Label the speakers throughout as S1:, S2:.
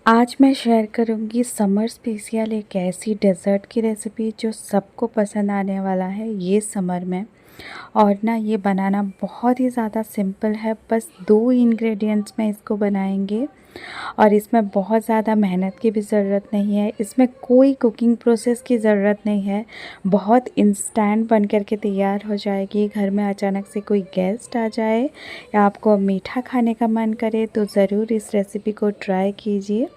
S1: आज मैं शेयर करूंगी समर स्पेशल एक ऐसी डेज़र्ट की रेसिपी जो सबको पसंद आने वाला है ये समर में। और ना ये बनाना बहुत ही ज़्यादा सिंपल है, बस 2 इंग्रेडिएंट्स में इसको बनाएंगे और इसमें बहुत ज़्यादा मेहनत की भी ज़रूरत नहीं है। इसमें कोई कुकिंग प्रोसेस की ज़रूरत नहीं है, बहुत इंस्टेंट बन कर के तैयार हो जाएगी। घर में अचानक से कोई गेस्ट आ जाए या आपको मीठा खाने का मन करे तो ज़रूर इस रेसिपी को ट्राई कीजिए।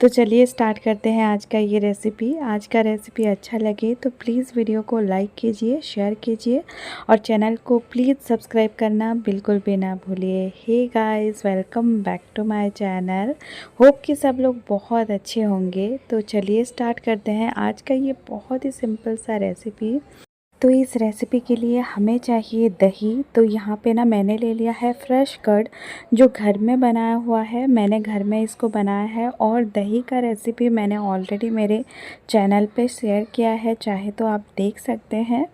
S1: तो चलिए स्टार्ट करते हैं आज का ये रेसिपी। आज का रेसिपी अच्छा लगे तो प्लीज़ वीडियो को लाइक कीजिए, शेयर कीजिए और चैनल को प्लीज़ सब्सक्राइब करना बिल्कुल भी ना भूलिए। Hey guys, welcome back to my channel. Hope कि सब लोग बहुत अच्छे होंगे। तो चलिए स्टार्ट करते हैं आज का ये बहुत ही सिंपल सा रेसिपी। तो इस रेसिपी के लिए हमें चाहिए दही। तो यहाँ पे ना मैंने ले लिया है फ्रेश कर्ड जो घर में बनाया हुआ है, मैंने घर में इसको बनाया है। और दही का रेसिपी मैंने ऑलरेडी मेरे चैनल पे शेयर किया है, चाहे तो आप देख सकते हैं।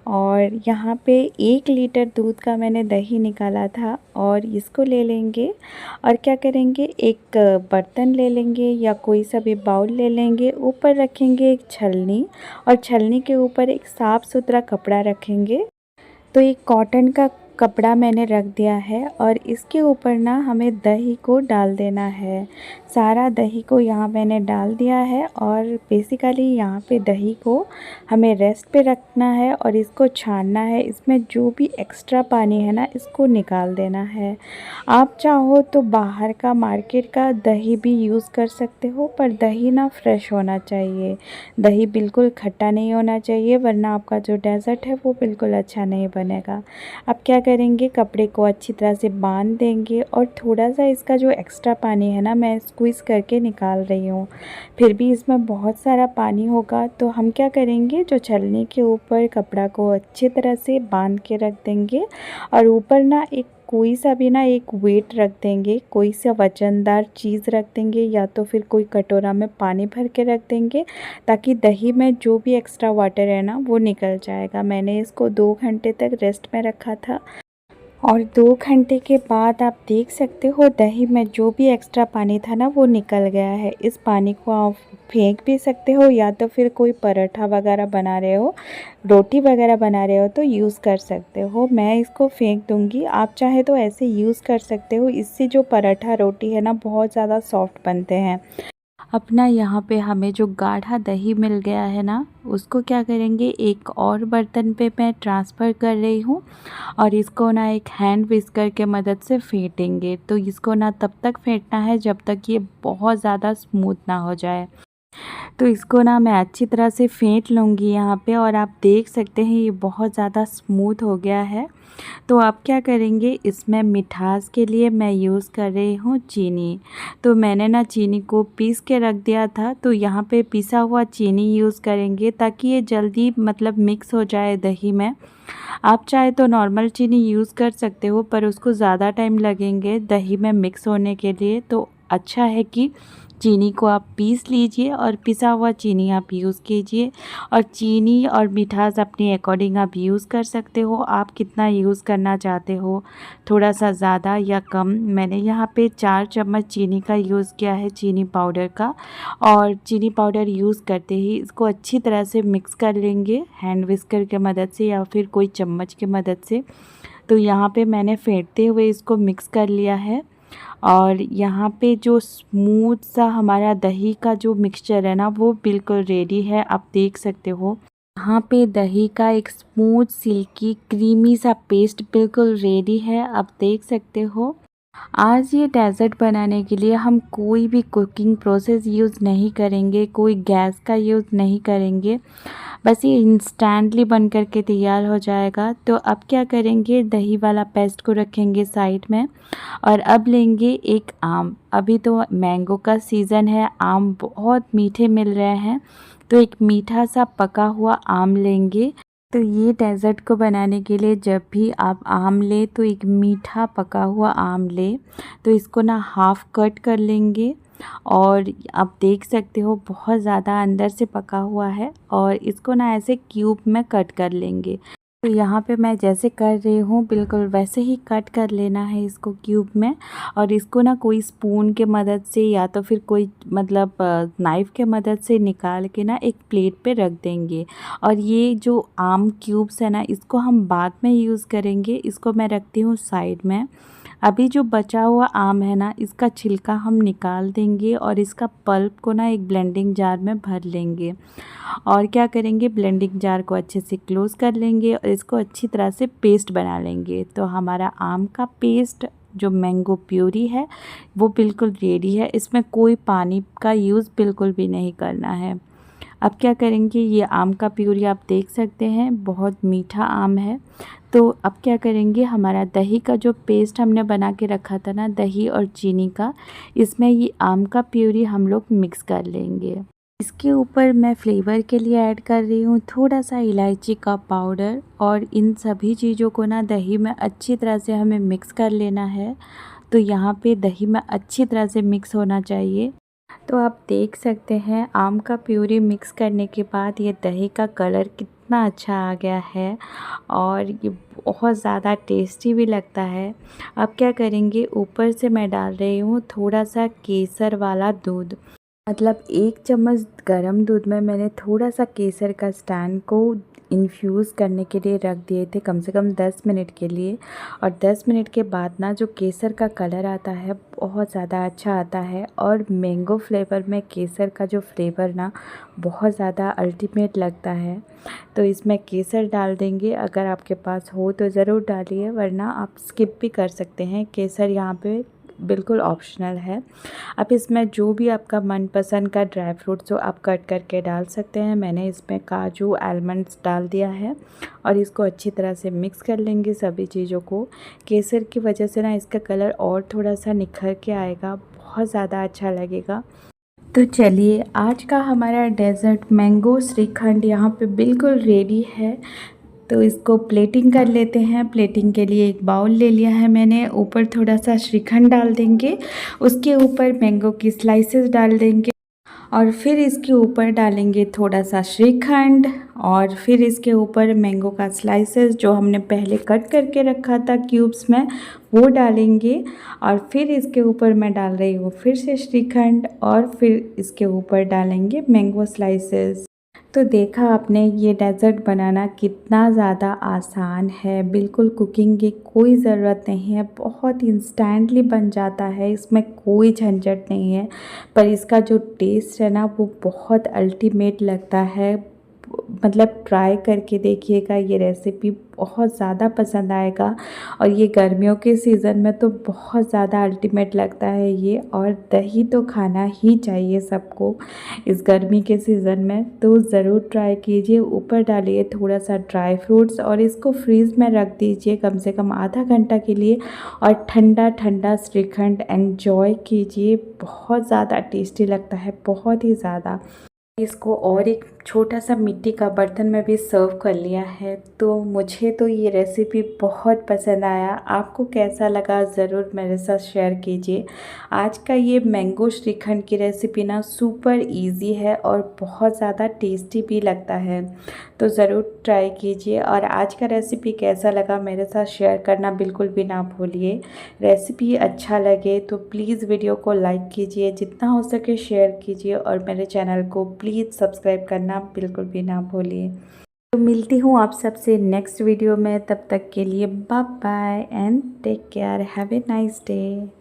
S1: और यहाँ पे 1 लीटर दूध का मैंने दही निकाला था और इसको ले लेंगे और क्या करेंगे, एक बर्तन ले लेंगे या कोई सा भी बाउल ले लेंगे, ऊपर रखेंगे एक छलनी और छलनी के ऊपर एक साफ़ सुथरा कपड़ा रखेंगे। तो एक कॉटन का कपड़ा मैंने रख दिया है और इसके ऊपर ना हमें दही को डाल देना है। सारा दही को यहाँ मैंने डाल दिया है और बेसिकली यहाँ पे दही को हमें रेस्ट पे रखना है और इसको छानना है। इसमें जो भी एक्स्ट्रा पानी है ना इसको निकाल देना है। आप चाहो तो बाहर का मार्केट का दही भी यूज़ कर सकते हो, पर दही ना फ्रेश होना चाहिए। दही बिल्कुल खट्टा नहीं होना चाहिए, वरना आपका जो डेज़र्ट है वो बिल्कुल अच्छा नहीं बनेगा। अब क्या करेंगे, कपड़े को अच्छी तरह से बांध देंगे और थोड़ा सा इसका जो एक्स्ट्रा पानी है ना मैं स्क्वीज़ करके निकाल रही हूँ। फिर भी इसमें बहुत सारा पानी होगा तो हम क्या करेंगे, जो छलनी के ऊपर कपड़ा को अच्छी तरह से बांध के रख देंगे और ऊपर ना एक कोई सा भी ना एक वेट रख देंगे, कोई सा वज़नदार चीज़ रख देंगे या तो फिर कोई कटोरा में पानी भर के रख देंगे ताकि दही में जो भी एक्स्ट्रा वाटर है ना वो निकल जाएगा। मैंने इसको 2 घंटे तक रेस्ट में रखा था और 2 घंटे के बाद आप देख सकते हो दही में जो भी एक्स्ट्रा पानी था ना वो निकल गया है। इस पानी को आप फेंक भी सकते हो या तो फिर कोई पराठा वगैरह बना रहे हो, रोटी वगैरह बना रहे हो तो यूज़ कर सकते हो। मैं इसको फेंक दूंगी, आप चाहे तो ऐसे यूज़ कर सकते हो। इससे जो पराठा रोटी है ना बहुत ज़्यादा सॉफ्ट बनते हैं। अपना यहाँ पे हमें जो गाढ़ा दही मिल गया है ना उसको क्या करेंगे, एक और बर्तन पे मैं ट्रांसफ़र कर रही हूँ और इसको ना एक हैंड विस्कर के मदद से फेंटेंगे। तो इसको ना तब तक फेंटना है जब तक ये बहुत ज़्यादा स्मूथ ना हो जाए। तो इसको ना मैं अच्छी तरह से फेंट लूँगी यहाँ पे और आप देख सकते हैं ये बहुत ज़्यादा स्मूथ हो गया है। तो आप क्या करेंगे, इसमें मिठास के लिए मैं यूज़ कर रही हूँ चीनी। तो मैंने ना चीनी को पीस के रख दिया था, तो यहाँ पे पिसा हुआ चीनी यूज़ करेंगे ताकि ये जल्दी मतलब मिक्स हो जाए दही में। आप चाहे तो नॉर्मल चीनी यूज़ कर सकते हो, पर उसको ज़्यादा टाइम लगेंगे दही में मिक्स होने के लिए। तो अच्छा है कि चीनी को आप पीस लीजिए और पिसा हुआ चीनी आप यूज़ कीजिए। और चीनी और मिठास अपने अकॉर्डिंग आप यूज़ कर सकते हो, आप कितना यूज़ करना चाहते हो, थोड़ा सा ज़्यादा या कम। मैंने यहाँ पे 4 चम्मच चीनी का यूज़ किया है, चीनी पाउडर का। और चीनी पाउडर यूज़ करते ही इसको अच्छी तरह से मिक्स कर लेंगे हैंड विस्कर के मदद से या फिर कोई चम्मच की मदद से। तो यहाँ पे मैंने फेंटते हुए इसको मिक्स कर लिया है और यहाँ पे जो स्मूथ सा हमारा दही का जो मिक्सचर है ना वो बिल्कुल रेडी है। आप देख सकते हो यहाँ पे दही का एक स्मूथ सिल्की क्रीमी सा पेस्ट बिल्कुल रेडी है, आप देख सकते हो। आज ये डेज़र्ट बनाने के लिए हम कोई भी कुकिंग प्रोसेस यूज़ नहीं करेंगे, कोई गैस का यूज़ नहीं करेंगे, बस ये इंस्टेंटली बन कर के तैयार हो जाएगा। तो अब क्या करेंगे, दही वाला पेस्ट को रखेंगे साइड में और अब लेंगे एक आम। अभी तो मैंगो का सीज़न है, आम बहुत मीठे मिल रहे हैं, तो एक मीठा सा पका हुआ आम लेंगे। तो ये डेज़र्ट को बनाने के लिए जब भी आप आम ले तो एक मीठा पका हुआ आम ले। तो इसको ना हाफ़ कट कर लेंगे और आप देख सकते हो बहुत ज़्यादा अंदर से पका हुआ है और इसको ना ऐसे क्यूब में कट कर लेंगे। तो यहाँ पे मैं जैसे कर रही हूँ बिल्कुल वैसे ही कट कर लेना है इसको क्यूब में। और इसको ना कोई स्पून के मदद से या तो फिर कोई मतलब नाइफ़ के मदद से निकाल के ना एक प्लेट पे रख देंगे। और ये जो आम क्यूब्स है ना, इसको हम बाद में यूज़ करेंगे। इसको मैं रखती हूँ साइड में। अभी जो बचा हुआ आम है ना, इसका छिलका हम निकाल देंगे और इसका पल्प को ना एक ब्लेंडिंग जार में भर लेंगे। और क्या करेंगे, ब्लेंडिंग जार को अच्छे से क्लोज़ कर लेंगे और इसको अच्छी तरह से पेस्ट बना लेंगे। तो हमारा आम का पेस्ट जो मैंगो प्यूरी है वो बिल्कुल रेडी है। इसमें कोई पानी का यूज़ बिल्कुल भी नहीं करना है। अब क्या करेंगे, ये आम का प्यूरी आप देख सकते हैं बहुत मीठा आम है। तो अब क्या करेंगे, हमारा दही का जो पेस्ट हमने बना के रखा था ना, दही और चीनी का, इसमें ये आम का प्यूरी हम लोग मिक्स कर लेंगे। इसके ऊपर मैं फ्लेवर के लिए ऐड कर रही हूँ थोड़ा सा इलायची का पाउडर। और इन सभी चीज़ों को ना दही में अच्छी तरह से हमें मिक्स कर लेना है। तो यहाँ पे दही में अच्छी तरह से मिक्स होना चाहिए। तो आप देख सकते हैं आम का प्यूरी मिक्स करने के बाद ये दही का कलर कितना अच्छा आ गया है और ये बहुत ज़्यादा टेस्टी भी लगता है। अब क्या करेंगे, ऊपर से मैं डाल रही हूँ थोड़ा सा केसर वाला दूध। मतलब 1 चम्मच गरम दूध में मैंने थोड़ा सा केसर का स्टैंड को इन्फ्यूज़ करने के लिए रख दिए थे कम से कम 10 मिनट के लिए। और 10 मिनट के बाद ना जो केसर का कलर आता है बहुत ज़्यादा अच्छा आता है। और मैंगो फ्लेवर में केसर का जो फ्लेवर ना बहुत ज़्यादा अल्टीमेट लगता है। तो इसमें केसर डाल देंगे, अगर आपके पास हो तो ज़रूर डालिए, वरना आप स्किप भी कर सकते हैं। केसर यहाँ पे बिल्कुल ऑप्शनल है। अब इसमें जो भी आपका मनपसंद का ड्राई फ्रूट्स हो आप कट करके डाल सकते हैं। मैंने इसमें काजू आलमंड्स डाल दिया है और इसको अच्छी तरह से मिक्स कर लेंगे सभी चीज़ों को। केसर की वजह से ना इसका कलर और थोड़ा सा निखर के आएगा, बहुत ज़्यादा अच्छा लगेगा। तो चलिए, आज का हमारा डेज़र्ट मैंगो श्रीखंड यहाँ पे बिल्कुल रेडी है। तो इसको प्लेटिंग कर लेते हैं। प्लेटिंग के लिए एक बाउल ले लिया है मैंने, ऊपर थोड़ा सा श्रीखंड डाल देंगे, उसके ऊपर मैंगो की स्लाइसेस डाल देंगे और फिर इसके ऊपर डालेंगे थोड़ा सा श्रीखंड और फिर इसके ऊपर मैंगो का स्लाइसेस जो हमने पहले कट करके रखा था क्यूब्स में वो डालेंगे। और फिर इसके ऊपर मैं डाल रही हूँ फिर से श्रीखंड और फिर इसके ऊपर डालेंगे मैंगो स्लाइसेस। तो देखा आपने ये डेज़र्ट बनाना कितना ज़्यादा आसान है। बिल्कुल कुकिंग की कोई ज़रूरत नहीं है, बहुत इंस्टेंटली बन जाता है, इसमें कोई झंझट नहीं है। पर इसका जो टेस्ट है ना वो बहुत अल्टीमेट लगता है। मतलब ट्राई करके देखिएगा, ये रेसिपी बहुत ज़्यादा पसंद आएगा। और ये गर्मियों के सीज़न में तो बहुत ज़्यादा अल्टीमेट लगता है ये। और दही तो खाना ही चाहिए सबको इस गर्मी के सीज़न में, तो ज़रूर ट्राई कीजिए। ऊपर डालिए थोड़ा सा ड्राई फ्रूट्स और इसको फ्रीज़ में रख दीजिए कम से कम आधा घंटा के लिए। और ठंडा ठंडा श्रीखंड एंजॉय कीजिए, बहुत ज़्यादा टेस्टी लगता है, बहुत ही ज़्यादा। इसको और एक छोटा सा मिट्टी का बर्तन में भी सर्व कर लिया है। तो मुझे तो ये रेसिपी बहुत पसंद आया। आपको कैसा लगा ज़रूर मेरे साथ शेयर कीजिए। आज का ये मैंगो श्रीखंड की रेसिपी ना सुपर इजी है और बहुत ज़्यादा टेस्टी भी लगता है, तो ज़रूर ट्राई कीजिए। और आज का रेसिपी कैसा लगा मेरे साथ शेयर करना बिल्कुल भी ना भूलिए। रेसिपी अच्छा लगे तो प्लीज़ वीडियो को लाइक कीजिए, जितना हो सके शेयर कीजिए और मेरे चैनल को प्लीज़ सब्सक्राइब करना बिल्कुल भी ना भूलिए। तो मिलती हूँ आप सबसे नेक्स्ट वीडियो में, तब तक के लिए bye bye and take care, have a nice day.